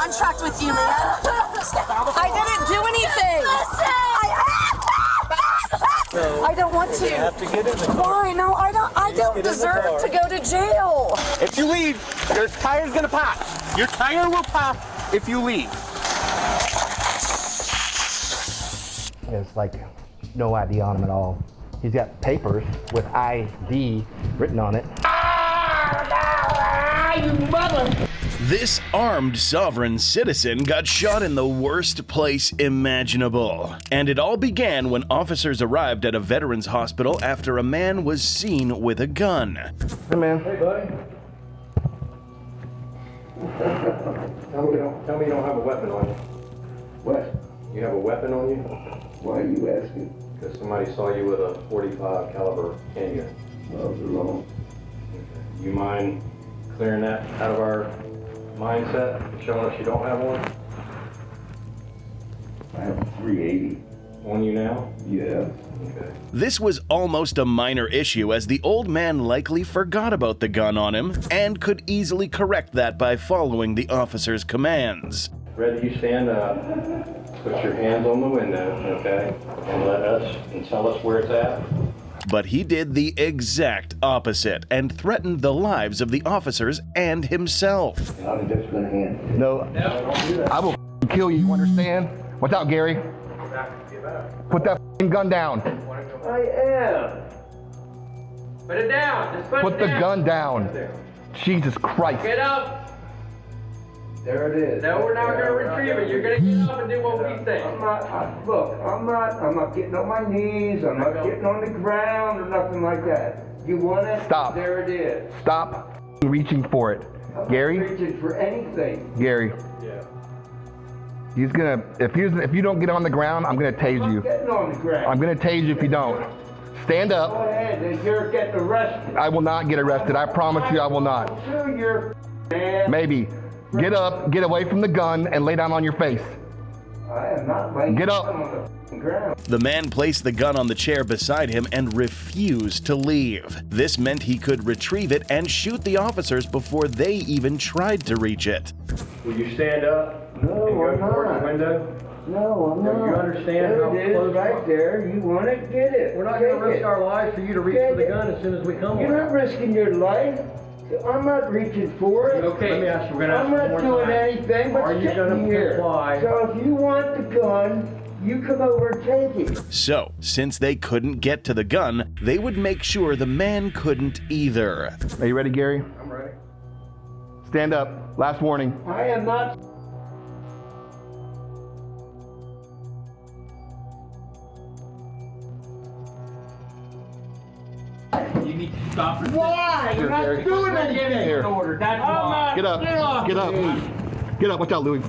contract with you, man. I didn't do anything. I don't want to. You have to get in the car. Why? No, I don't deserve to go to jail. If you leave, your tire's gonna pop. Your tire will pop if you leave. It's like no ID on him at all. He's got papers with ID written on it. You mother! This armed sovereign citizen got shot in the worst place imaginable. And it all began when officers arrived at a veterans hospital after a man was seen with a gun. Hey, man. Hey, buddy. Tell me you don't have a weapon on you. What? You have a weapon on you? Why are you asking? Because somebody saw you with a .45 caliber handgun. Those are wrong. You mind clearing that out of our mindset, showing us you don't have one? I have a 380. On you now? Yeah. Okay. This was almost a minor issue, as the old man likely forgot about the gun on him and could easily correct that by following the officer's commands. Ready, you stand up, put your hands on the window, okay, and let us, and tell us where it's at. But he did the exact opposite and threatened the lives of the officers and himself. I'm just gonna hand it. No, I will kill you, you understand? Watch out, Gary. Put that gun down. I am. Put it down. Just put Put it the down. gun down. Jesus Christ. Get up. There it is. No, we're not going to retrieve it. You're going to get up and do what we say. I'm not getting on my knees. I'm not getting on the ground or nothing like that. You want it? Stop. There it is. Stop reaching for it. I'm Gary? not reaching for anything. Gary. Yeah. He's gonna, if you don't get on the ground, I'm gonna tase I'm you. getting on the ground. I'm gonna tase you if you don't. Stand Go up. ahead, and you're getting arrested. I will not get arrested. I promise you I will not. Sure, you're man. Maybe. Get up, get away from the gun, and lay down on your face. I am not laying Get up. down on the ground. The man placed the gun on the chair beside him and refused to leave. This meant he could retrieve it and shoot the officers before they even tried to reach it. Will you stand up No, and go I'm towards not. the window? No, I'm Do not. you understand there how it is, close- right there. You want it? Get it. We're not going Take to risk it. our lives for you to reach Take for the it. gun as soon as we come. You're not risking your life. I'm not reaching for it. Okay, let me ask you, we're going to ask I'm you not one more doing time. anything but Are you sitting gonna here. comply? So if you want the gun, you come over and take it. So, since they couldn't get to the gun, they would make sure the man couldn't either. Are you ready, Gary? I'm ready. Stand up. Last warning. I am not. You need to stop. Why? You're not Gary. doing anything. Here. Order. That's why. Get up. Get up. Get up. Watch out, Louis.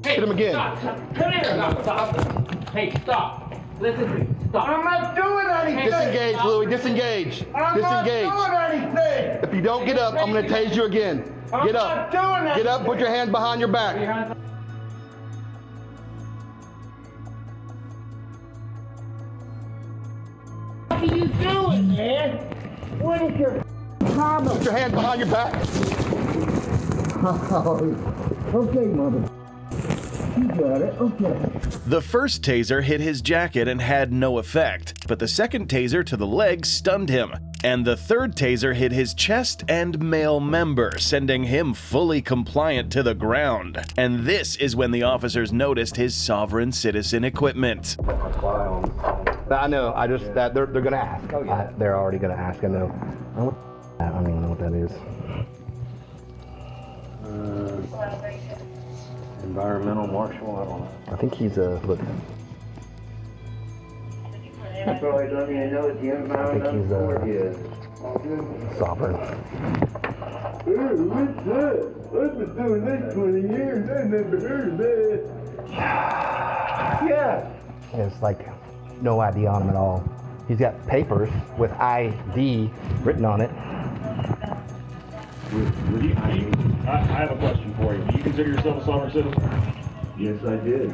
Hey, Hit him again. Stop. Come here. Stop. Hey, stop. Listen to me. Stop. I'm not doing anything. Disengage, Louis. Disengage. I'm not Disengage. doing anything. If you don't get up, I'm gonna tase you again. Get up. I'm not doing Get up. anything. Put your hands behind your back. What are you doing, man? What is your problem? Put your hands behind your back. Okay, mother. You got it. Okay. The first taser hit his jacket and had no effect, but the second taser to the leg stunned him. And the third taser hit his chest and male member, sending him fully compliant to the ground. And this is when the officers noticed his sovereign citizen equipment. I know. I just that they're gonna ask. Oh yeah. They're already gonna ask. I know. I don't even know what that is. Environmental marshal, I don't know. I think he's a look. I probably don't even know what the environmental he's, board is. Sovereign. Hey, what's that? I've been doing this 20 years. I never heard of that. Yeah. It's like no ID on him at all. He's got papers with ID written on it. I have a question for you. Do you consider yourself a sovereign citizen? Yes, I did.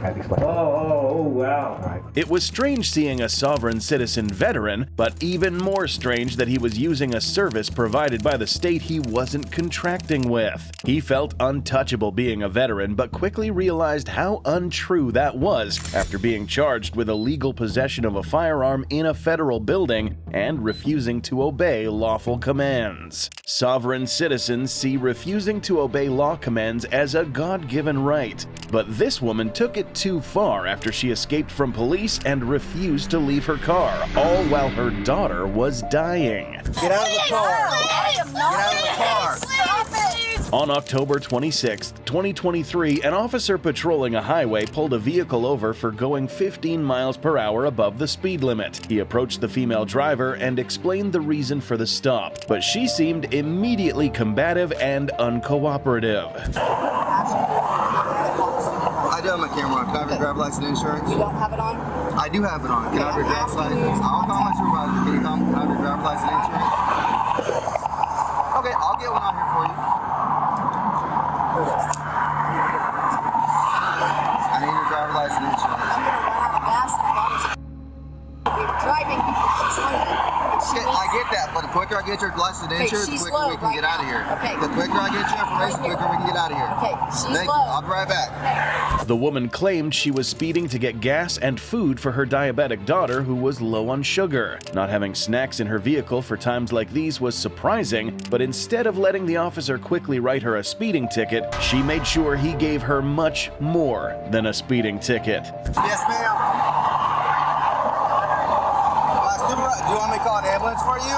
Explain. Oh, wow. All right. It was strange seeing a sovereign citizen veteran, but even more strange that he was using a service provided by the state he wasn't contracting with. He felt untouchable being a veteran, but quickly realized how untrue that was after being charged with illegal possession of a firearm in a federal building and refusing to obey lawful commands. Sovereign citizens see refusing to obey law commands as a God-given right, but this woman took it too far after she escaped from police and refused to leave her car, all while her daughter was dying. Get out of the car! I am not. Get out of the car! Stop it! On October 26, 2023, an officer patrolling a highway pulled a vehicle over for going 15 miles per hour above the speed limit. He approached the female driver and explained the reason for the stop, but she seemed immediately combative and uncooperative. I do have my camera on. Can I have your driver's license and insurance? You don't have it on? I do have it on. Can I have your driver's license? I'll call my supervisor. Can I have your driver's license and insurance? Okay, I'll get one out here for you. I need your driver's license and insurance. I'm gonna run out of gas. We were driving because she's hungry. Okay, I get that, but the quicker I get your license and insurance, the quicker we can get out of here. Okay. The quicker I get your information, the quicker we can get out of here. Okay, she's Thank you. slow. I'll be right back. The woman claimed she was speeding to get gas and food for her diabetic daughter who was low on sugar. Not having snacks in her vehicle for times like these was surprising, but instead of letting the officer quickly write her a speeding ticket, she made sure he gave her much more than a speeding ticket. Yes, ma'am. Do you want me to call an ambulance for you?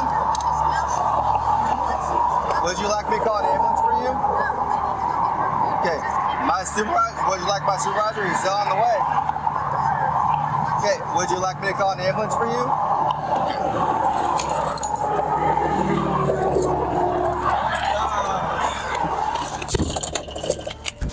Would you like me to call an ambulance for you? Okay. My supervisor, would you like my supervisor? He's still on the way. Okay. Would you like me to call an ambulance for you?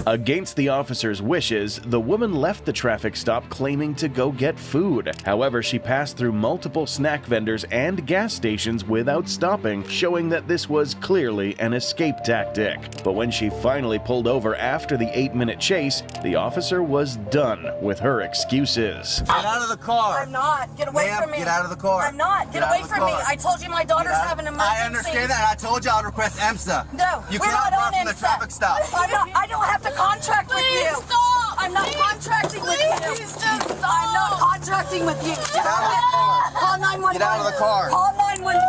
Against the officer's wishes, the woman left the traffic stop claiming to go get food. However, she passed through multiple snack vendors and gas stations without stopping, showing that this was clearly an escape tactic. But when she finally pulled over after the 8-minute chase, the officer was done with her excuses. Get out of the car. I'm not. Get away Ma'am, from me. get out of the car. I'm not. Get Get out away of the from me. car. I told you my daughter's having an emergency. I understand that. I told you I'd request EMSA. No, You we're cannot not on run from the IMSA. traffic stop. I don't have to contract with you. Stop. I'm not contracting with you. Please just stop. I'm not contracting with you. Get out of the car. Call 911. Get out of the car. Call 911.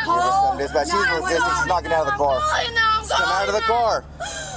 Call Dispatch, she's not getting out of the car. Come out of the car.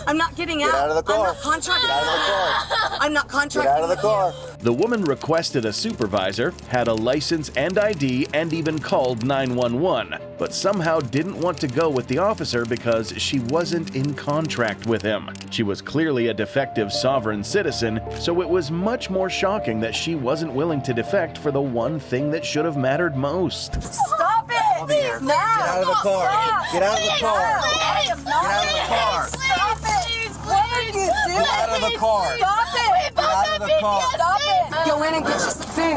I'm not getting out. Get out of the car. I'm not contracting. Get out of the car. I'm not contracting. Get out of the with car. you. The woman requested a supervisor, had a license and ID, and even called 911, but somehow didn't want to go with the officer because she wasn't in contract with him. She was clearly a defective sovereign citizen, so it was much more shocking that she wasn't willing to defect for the one thing that should have mattered most. Stop it! Over here. No! Get out of the car. Stop. Get out of the car. I am not. Get out of the car. Stop it! What are you doing? Get out of the car. Stop it! Get out of the car. Stop it! Go in and get you some food.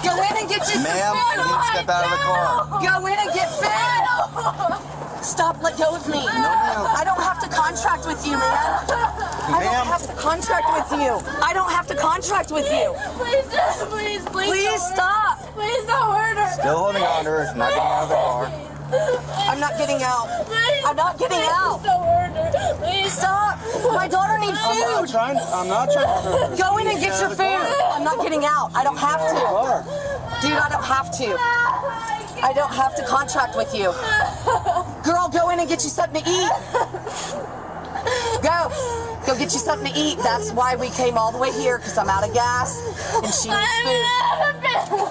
Go in and get you some Ma'am, food. you need to step out of the car. Go in and get food. Stop, let go of me. ma'am. I don't have to contract with you, man. I Ma'am. don't have to contract with you. I don't have to contract with you. Please, Please stop. Please don't hurt her. Still holding on to her. Not getting out of the car. I'm not getting out. I'm not getting out. Don't hurt her. Please Stop. My daughter needs food. I'm not trying to. Go in and get your food. I'm not getting out. I don't have to. Dude, I don't have to. I don't have to contract with you. Girl, go in and get you something to eat. Go. Go get you something to eat. That's why we came all the way here, because I'm out of gas and she needs food.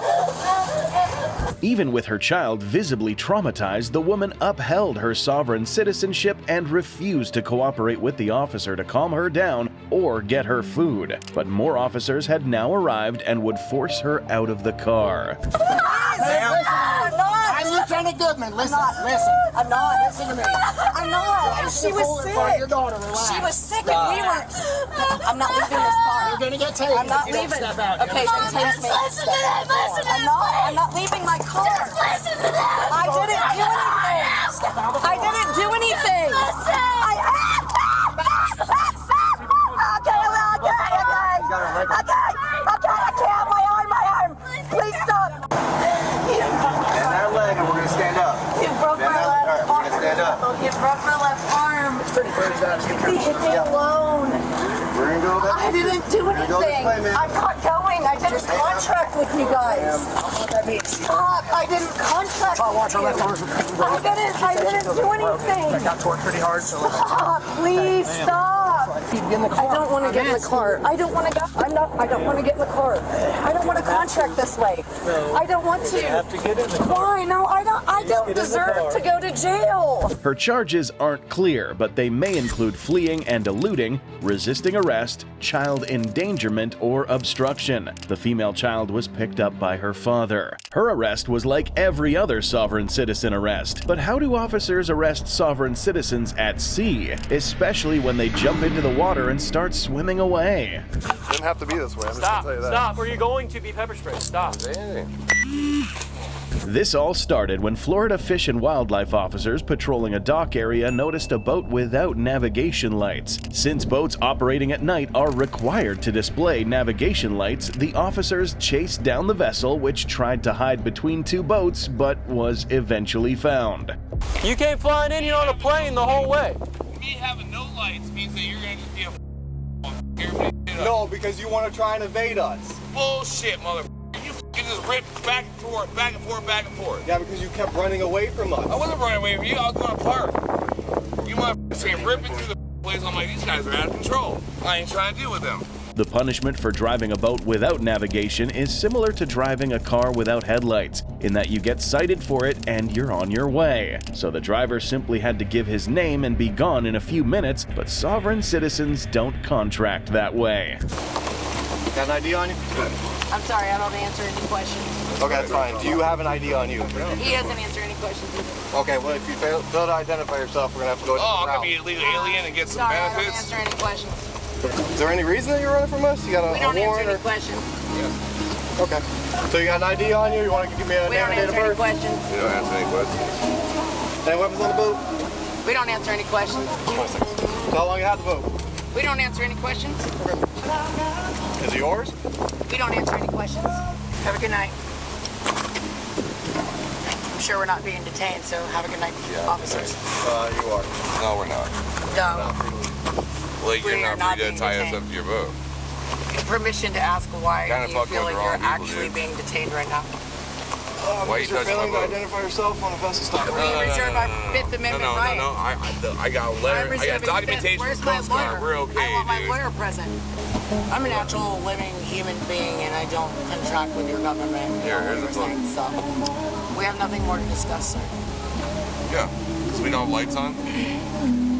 Even with her child visibly traumatized, the woman upheld her sovereign citizenship and refused to cooperate with the officer to calm her down or get her food. But more officers had now arrived and would force her out of the car. I'm not. I'm Lieutenant Goodman. Listen, I'm not. listen to me. I'm not. She was sick. Your daughter, relax. She was sick and we were. I'm not leaving this car. You're gonna get tased. I'm not if you don't leaving. Step out. Okay, then tase me. Listen to that. Listen to that. I'm not leaving my car. Listen to that. I didn't do anything. I didn't do anything. Listen. You broke my left arm. Stand up. You broke my left arm. Leave me alone. We're gonna go back. I didn't do anything. I'm not going. I didn't contract with you guys. Stop. I didn't contract with you. I didn't do anything. I got torqued pretty hard, so Stop. Please stop. I don't want to get in the car. I don't want to go. I don't want to get in the car. I don't want to contract this way. I don't want to. you have to get in the car. Why? No, I don't deserve to go to jail. Her charges aren't clear, but they may include fleeing and eluding, resisting arrest, child endangerment, or obstruction. The female child was picked up by her father. Her arrest was like every other sovereign citizen arrest. But how do officers arrest sovereign citizens at sea, especially when they jump into the water and start swimming away? Didn't have to be this way. I'm just Stop, gonna tell you that. stop, or you're going to be pepper sprayed. Stop. This all started when Florida Fish and Wildlife officers patrolling a dock area noticed a boat without navigation lights. Since boats operating at night are required to display navigation lights, the officers chased down the vessel, which tried to hide between two boats but was eventually found. You came flying in here on a plane the whole way. Me having no lights means that you're gonna just be a No, because you want to try and evade us. bullshit, mother. You just rip back and forth, back and forth, back and forth. Yeah, because you kept running away from us. I wasn't running away from you. I was going to park. You motherfuckers came ripping through the place. I'm like, these guys are out of control. I ain't trying to deal with them. The punishment for driving a boat without navigation is similar to driving a car without headlights, in that you get cited for it and you're on your way. So the driver simply had to give his name and be gone in a few minutes, but sovereign citizens don't contract that way. Got an ID on you? I'm sorry, I don't answer any questions. Okay, that's fine. Do you have an ID on you? He doesn't answer any questions either. Okay, well, if you fail to identify yourself, we're gonna have to go. Oh, I'm going to be an illegal alien and get some Sorry, I don't benefits. answer any questions. Is there any reason that you're running from us? You got a We don't answer warrant? any questions. Okay. So you got an ID on you? You want to give me a We name don't and date of answer any birth? questions. You don't answer any questions. Any weapons on the boat? We don't answer any questions. So how long you had the boat? We don't answer any questions. Is it yours? We don't answer any questions. Have a good night. I'm sure we're not being detained, so have a good night, officers. You are. No, we're not. No. Well, you're We are not not free to being tie us detained. up to your boat. Permission to ask why Kinda you fuck feel with like the you're wrong people, actually dude. being detained right now. Why you You're touching my failing to boat? identify yourself on a vessel stop. We reserve our Fifth Amendment right. I got a letter. I got documentation Where's from my Coast Guard. lawyer? We're okay, I want my dude. lawyer present. I'm a natural living human being, and I don't contract with your government. Here, here's the book. So we have nothing more to discuss, sir. Yeah. So we don't have lights on?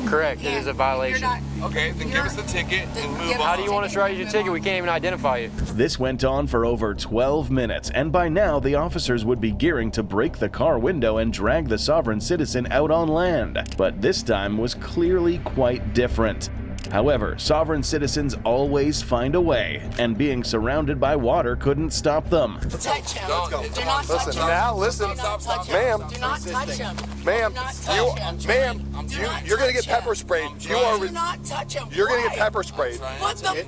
Correct. It is a violation. Okay, then give us the ticket and move on. How do you want us to write you a ticket? We can't even identify you. This went on for over 12 minutes, and by now the officers would be gearing to break the car window and drag the sovereign citizen out on land. But this time was clearly quite different. However, sovereign citizens always find a way, and being surrounded by water couldn't stop them. Touch him. Don't. Do not touch him. Now listen, Do not touch him. ma'am. Do not touch him. Ma'am, Do not touch him. ma'am, Do not you're gonna get touch him. pepper sprayed. You are. Do not touch him. You're gonna get Why? pepper sprayed. What the?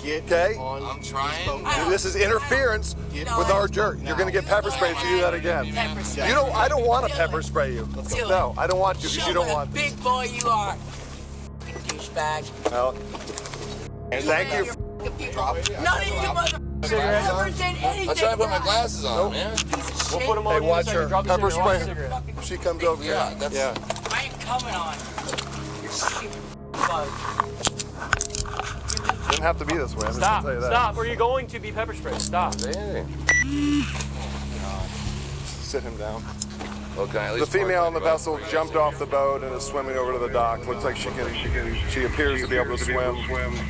Okay. I'm trying. This is interference with our jerk. You're gonna get pepper sprayed if you do that again. Pepper spray. You don't. I don't want to pepper spray you. Do No, I don't want to because Show you don't what a want. big boy you are. Douchebag. Well, thank you. None of you motherfuckers ever did anything. I'm trying to put my right. glasses on, man. We'll put them on Hey, you watch so you her. can drop this Pepper in your spray. cigarette. She comes over. Yeah, that's. Yeah. I ain't coming on. You stupid bug. Didn't have to be this way. I'm just Stop, gonna tell you that. stop, or you're going to be pepper sprayed. Stop. Sit him down. Okay, at The least female on the park vessel jumped off the boat and is swimming over to the dock. Looks like she appears to be able to swim,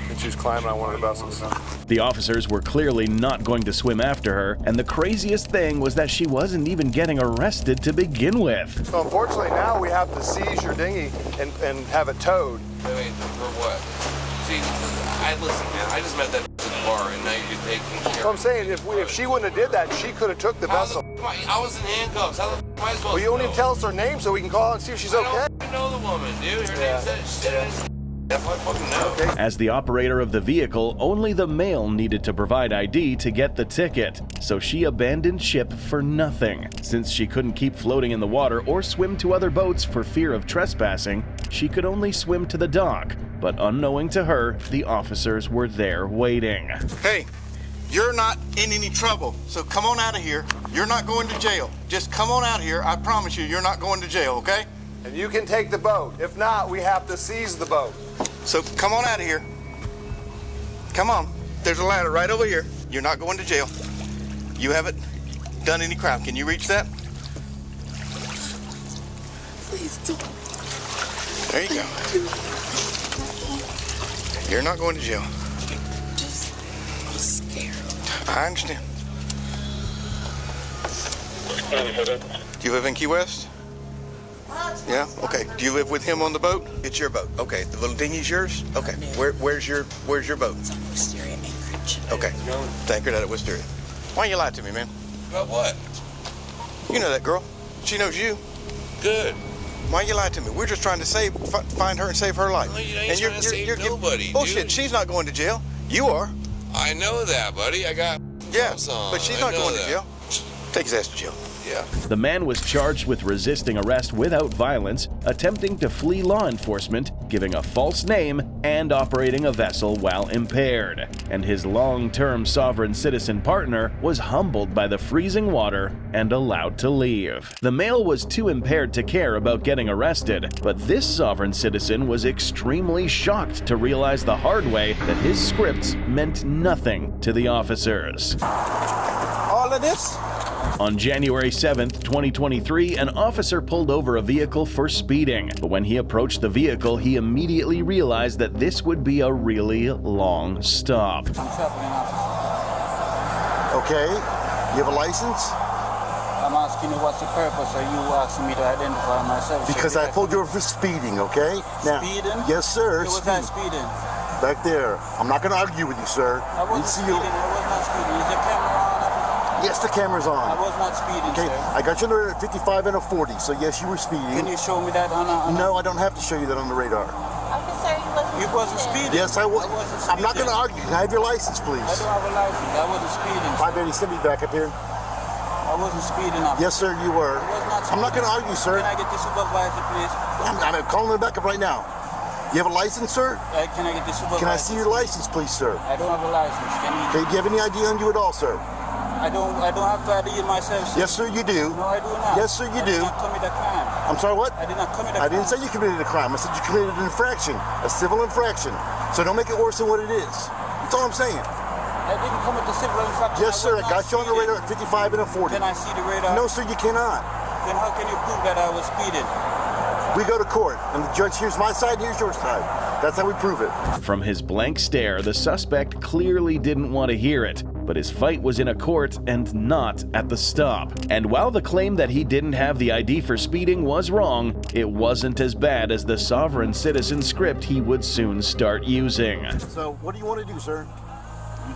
and she's climbing on one of the vessels. The officers were clearly not going to swim after her, and the craziest thing was that she wasn't even getting arrested to begin with. So unfortunately now we have to seize your dinghy and have it towed. Wait, for what? See, listen, man. I just met that in the bar, and now you're taking care So I'm saying if she wouldn't have did that, she could have took the vessel. I was in handcuffs. How the f am I supposed Well, you to don't know? even tell us her name so we can call her and see if she's I okay. don't even know the woman, dude. Her name said That's what I fucking know. As the operator of the vehicle, only the male needed to provide ID to get the ticket, so she abandoned ship for nothing. Since she couldn't keep floating in the water or swim to other boats for fear of trespassing, she could only swim to the dock. But unknowing to her, the officers were there waiting. Hey, you're not in any trouble, so come on out of here. You're not going to jail. Just come on out of here. I promise you, you're not going to jail, okay? And you can take the boat. If not, we have to seize the boat. So come on out of here. Come on. There's a ladder right over here. You're not going to jail. You haven't done any crime. Can you reach that? Please don't. There you go. You're not going to jail. I'm scared. I understand. Do you live in Key West? Yeah? Okay. Do you live with him on the boat? It's your boat. Okay. The little dinghy's yours? Okay. Where's your boat? It's on Wisteria Anchorage. Okay. Anchored out at Wisteria. Why you lie to me, man? About what? You know that girl. She knows you. Good. Why you lie to me? We're just trying to find her and save her life. No, you ain't trying to save nobody, bullshit. dude. She's not going to jail. You are. I know that, buddy. I got Yeah, on. but she's I not know going that. to jail. Take his ass to jail. Yeah. The man was charged with resisting arrest without violence, attempting to flee law enforcement, giving a false name, and operating a vessel while impaired. And his long-term sovereign citizen partner was humbled by the freezing water and allowed to leave. The male was too impaired to care about getting arrested, but this sovereign citizen was extremely shocked to realize the hard way that his scripts meant nothing to the officers. All of this? On January 7th, 2023, an officer pulled over a vehicle for speeding. But when he approached the vehicle, he immediately realized that this would be a really long stop. Okay. You have a license? I'm asking you what's the purpose of you asking me to identify myself? Because I pulled you over for speeding, okay? Now, Speeding? yes, sir. Was I speeding? Back there. I'm not going to argue with you, sir. I wasn't speeding. I was not speeding. Is the camera on? Yes, the camera's on. I was not speeding, okay, sir. I got you on the radar at 55 and a 40, so yes, you were speeding. Can you show me that on a... No, I don't have to show you that on the radar. Officer, you wasn't speeding. Yes, I was. I'm not going to argue. Can I have your license, please? I don't have a license. I wasn't speeding. 580, send me back up here. I wasn't speeding, officer. Yes, sir, you were. I was not speeding. I'm not going to argue, sir. Can I get the supervisor, please? I'm calling him back up right now. You have a license, sir? Can I get the supervisor? Can I see your license, please, sir? I don't have a license. Can you... Okay, do you have any ID on you at all, sir? I don't have to ID myself, sir. Yes, sir, you do. No, I do not. Yes, sir, you do. I did not commit a crime. I'm sorry, what? I did not commit a crime. I didn't say you committed a crime. I said you committed an infraction, a civil infraction. So don't make it worse than what it is. That's all I'm saying. I didn't commit the civil infraction. Yes, sir, I got you on the radar at 55 and a 40. Can I see the radar? No, sir, you cannot. Then how can you prove that I was speeding? We go to court, and the judge here's my side, here's your side. That's how we prove it. From his blank stare, the suspect clearly didn't want to hear it, but his fight was in a court and not at the stop. And while the claim that he didn't have the ID for speeding was wrong, it wasn't as bad as the sovereign citizen script he would soon start using. So, what do you want to do, sir?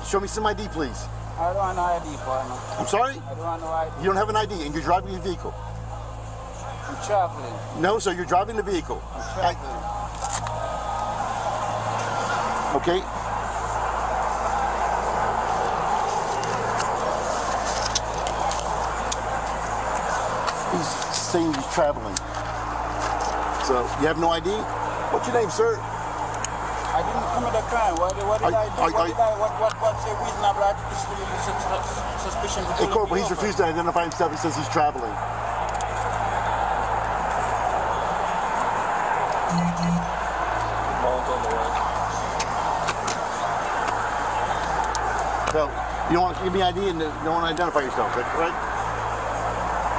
Show me some ID, please. I don't have no ID, partner. I'm sorry? I don't have no ID. You don't have an ID, and you're driving your vehicle. I'm traveling. No, sir, you're driving the vehicle. I'm traveling. Okay. He's saying he's traveling. So, you have no ID? What's your name, sir? I didn't commit a crime. What did I do? What's the reasonable suspicion? Hey, Corporal, he's refused to identify himself. He says he's traveling. So, you don't want to give me ID and you don't want to identify yourself, right?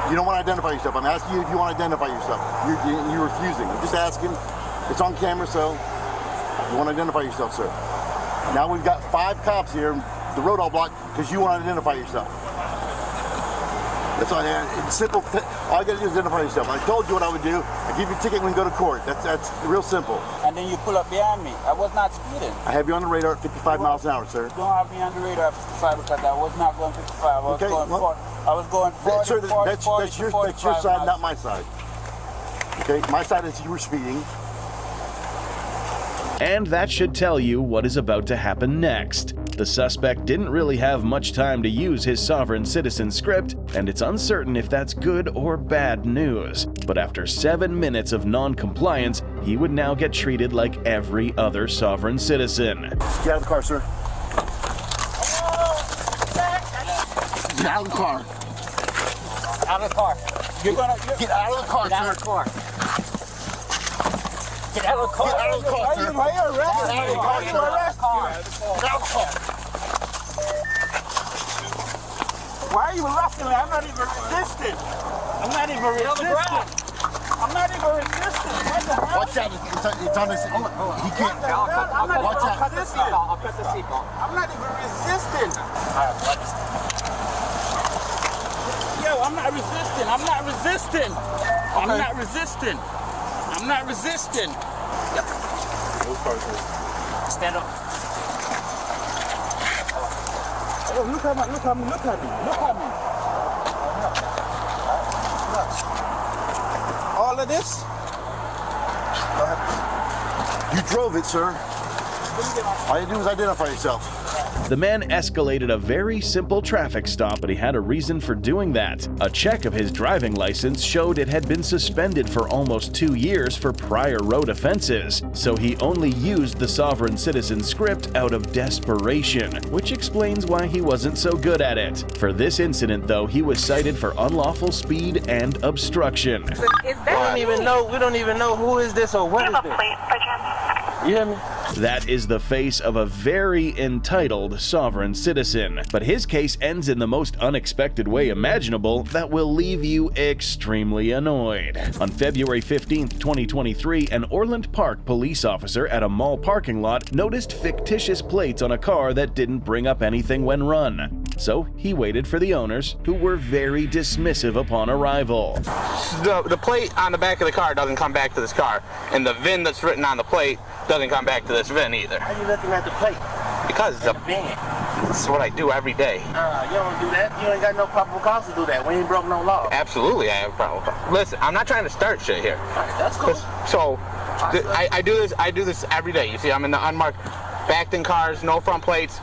You don't want to identify yourself. I'm asking you if you want to identify yourself. You're refusing. I'm just asking. It's on camera, so you want to identify yourself, sir. Now we've got 5 cops here, the road all blocked, because you want to identify yourself. That's all. It's simple. All you got to do is identify yourself. I told you what I would do. I give you a ticket when we go to court. That's real simple. And then you pull up behind me. I was not speeding. I have you on the radar at 55 miles an hour, sir. You don't have me on the radar at 55 because I was not going 55. I was going 40. I was going 40, sir, 40, that's 40, your 45 side, miles. not my side. Okay, my side is you were speeding. And that should tell you what is about to happen next. The suspect didn't really have much time to use his sovereign citizen script, and it's uncertain if that's good or bad news. But after 7 minutes of non-compliance, he would now get treated like every other sovereign citizen. Get out of the car, sir. Get out of the car. Out of the car. You're gonna Get out of the car, get out sir. of the car. Get out of the car. Get out of the car, sir. Why are you arresting me? Get out of the car, Why are you sir. arresting me? Get out of the car. Why are you arresting me? I'm not even resisting. I'm not even resisting. I'm not even resisting. What the hell? Watch out. It's on this. He can't. I'm not Watch even out. resisting. I'll cut the seatbelt. I'm not even resisting. Yo, I'm not resisting. I'm not resisting. I'm not resisting. I'm not resisting. Yep. Stand up. Oh, look at me. Look at me. Look at me. Look at me. All of this? You drove it, sir. All you do is identify yourself. The man escalated a very simple traffic stop, but he had a reason for doing that. A check of his driving license showed it had been suspended for almost 2 years for prior road offenses, so he only used the sovereign citizen script out of desperation, which explains why he wasn't so good at it. For this incident, though, he was cited for unlawful speed and obstruction. We don't even know who is this or what is this. You hear me? That is the face of a very entitled sovereign citizen, but his case ends in the most unexpected way imaginable that will leave you extremely annoyed. On February 15th, 2023, an Orland Park police officer at a mall parking lot noticed fictitious plates on a car that didn't bring up anything when run. So he waited for the owners, who were very dismissive upon arrival. The plate on the back of the car doesn't come back to this car, and the VIN that's written on the plate doesn't come back to this VIN either. How you looking at the plate? Because it's that's what I do every day. You don't do that. You ain't got no probable cause to do that. We ain't broke no law. Absolutely, I have a problem. Listen, I'm not trying to start shit here. That's cool. So, I do this every day. You see, I'm in the unmarked, backed-in cars, no front plates.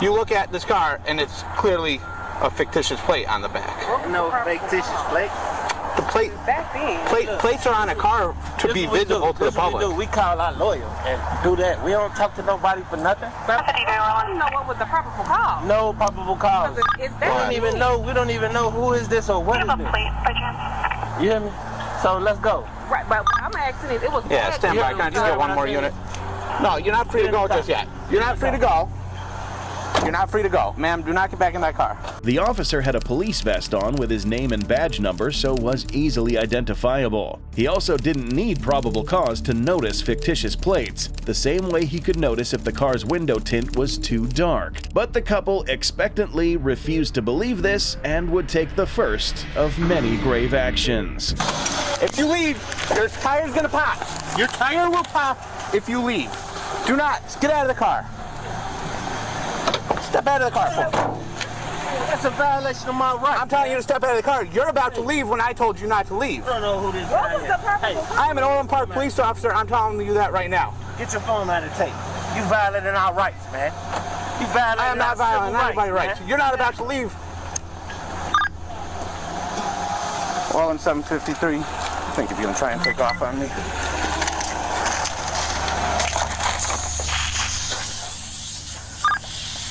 You look at this car, and it's clearly a fictitious plate on the back. No fictitious plate. The plates are on a car to be visible to the public. We call our lawyer and do that. We don't talk to nobody for nothing. I don't know what was the probable cause. No probable cause. We don't even know who is this or what is this. You hear me? So let's go. Right, but I'm asking if it was. Yeah, stand by. Can I just get one more unit? No, you're not free to go just yet. You're not free to go. You're not free to go. Ma'am, do not get back in that car. The officer had a police vest on with his name and badge number, so was easily identifiable. He also didn't need probable cause to notice fictitious plates, the same way he could notice if the car's window tint was too dark. But the couple expectantly refused to believe this and would take the first of many grave actions. If you leave, your tire's gonna pop. Your tire will pop if you leave. Do not get out of the car. Step out of the car. That's a violation of my right. I'm telling you to step out of the car. You're about to leave when I told you not to leave. I don't know who this What was guy the is. purpose? I am an Orland Park police officer. I'm telling you that right now. Get your phone out of the tape. You violating our rights, man. You violating I am not violating anybody's rights. man. You're not about to leave. Orland 753. I think if you're gonna try and take off on me.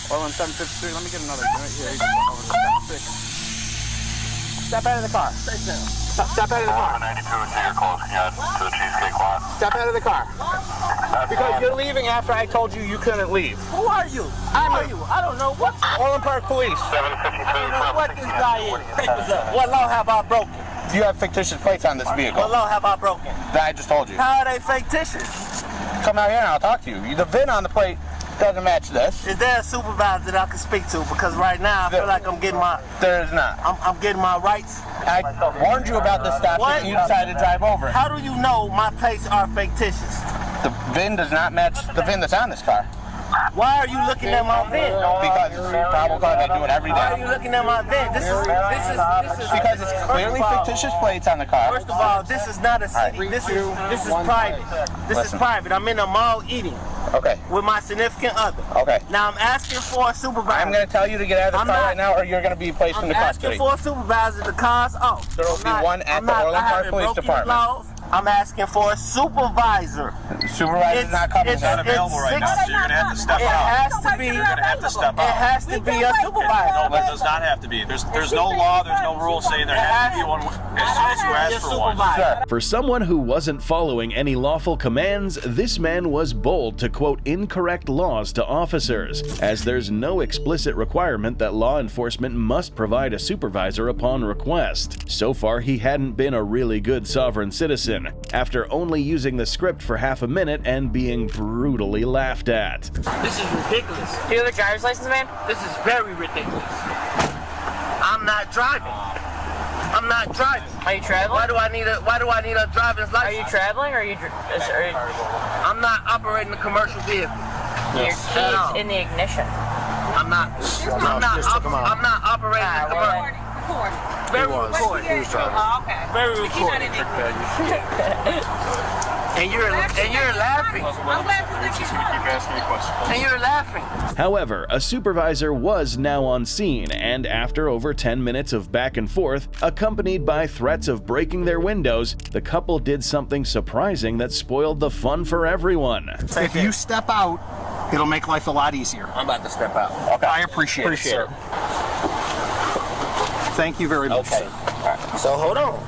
Orland 753. Let me get another right here. Step out of the car. Step out of the car. 92 to your close yet to the Cheesecake lot. Step out of the car. Because you're leaving after I told you you couldn't leave. Who are you? Who are you? I don't know what. Orland Park Police. 752 I don't know what this guy is. Papers up. What law have I broken? You have fictitious plates on this vehicle. What law have I broken? That I just told you. How are they fictitious? Come out here and I'll talk to you. The VIN on the plate doesn't match this. Is there a supervisor that I can speak to? Because right now I feel like I'm getting my. There is not. I'm getting my rights. I warned you about this stop and you decided to drive over it. How do you know my plates are fictitious? The VIN does not match the VIN that's on this car. Why are you looking at my VIN? Because it's probable cause. I do it every day. Why are you looking at my VIN? This is because it's clearly fictitious plates on the car. First of all, this is not a city. This is private. This is private. I'm in a mall eating. Okay. With my significant other. Okay. Now I'm asking for a supervisor. I'm going to tell you to get out of the car right now, or you're going to be placed in the custody. I'm asking for a supervisor. The car's off. There will be one at the Orland Park Police Department. I'm asking for a supervisor. The supervisor's not coming. It's not available right now, so you're going to have to step out. It has to be. You're going to have to step out. It has to be a supervisor. No, it does not have to be. There's no law, there's no rule saying there has to be one as soon as you ask for one. For someone who wasn't following any lawful commands, this man was bold to quote incorrect laws to officers, as there's no explicit requirement that law enforcement must provide a supervisor upon request. So far, he hadn't been a really good sovereign citizen, after only using the script for half a minute and being brutally laughed at. This is ridiculous. Do you have a driver's license, man? This is very ridiculous. I'm not driving. I'm not driving. Are you traveling? Why do I need a driver's license? Are you traveling or are you? I'm not operating a commercial vehicle. Your keys in the ignition. I'm not operating a commercial. Very recorded. He was driving. Oh, okay. Very recorded. And you're laughing. I'm laughing. She's going to keep asking you questions. And you're laughing. However, a supervisor was now on scene, and after over 10 minutes of back and forth, accompanied by threats of breaking their windows, the couple did something surprising that spoiled the fun for everyone. If you step out, it'll make life a lot easier. I'm about to step out. Okay. I appreciate it, sir. Thank you very much, sir. Right. So hold on.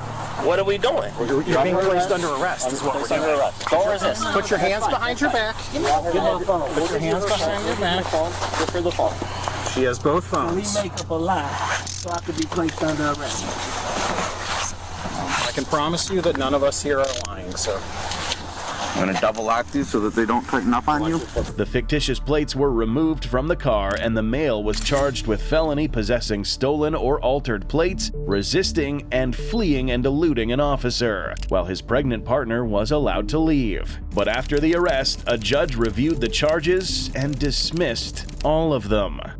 What are we doing? You're being placed under arrest is what we're doing. Don't resist. Put your hands behind your back. Put your hands behind your back. For the phone. She has both phones. We make up a lie so I could be placed under arrest. I can promise you that none of us here are lying, sir. I'm going to double lock these so that they don't tighten up on you. The fictitious plates were removed from the car, and the male was charged with felony possessing stolen or altered plates, resisting, and fleeing and eluding an officer, while his pregnant partner was allowed to leave. But after the arrest, a judge reviewed the charges and dismissed all of them.